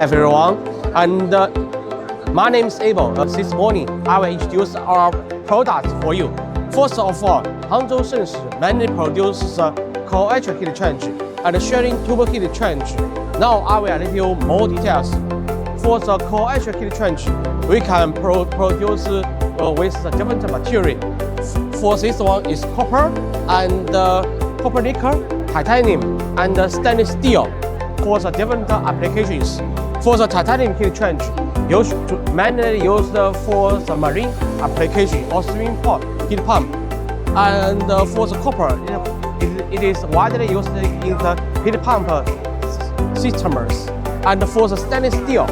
everyone. And my name is Abel. This morning, I will introduce our products for you. First of all, Hangzhou Shengshi mainly produces coaxial heat exchange and sharing tubular heat exchange. Now I will give you more details. For the coaxial heat exchange, we can produce with the different material. For this one is copper and copper nickel, titanium, and stainless steel for the different applications. For the titanium heat exchange, mainly used for the marine application or swimming pool heat pump. And for the copper, it is widely used in the heat pump systems. And for the stainless steel,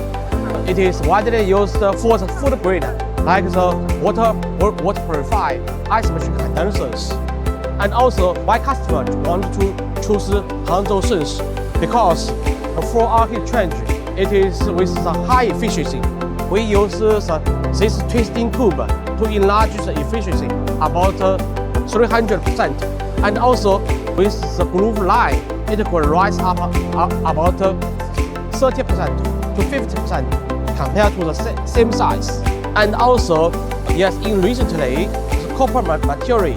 it is widely used for the food grade, like the water purifier, ice machine condensers. And also, my customer want to choose Hangzhou Shengshi because for our heat exchange, it is with the high efficiency. We use this twisting tube to enlarge the efficiency about 300%. And also, with the groove line, it will rise up about 30% to 50% compared to the same size. And also, yes, recently, the copper material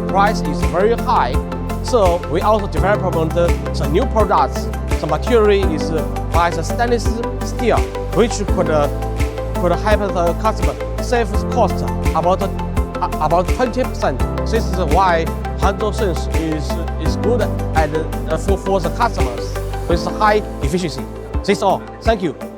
price is very high. So we also developed the new products. The material is by the stainless steel, which could help the customer save cost about 20%. This is why Hangzhou Shengshi is good for the customers with high efficiency. This is all. Thank you.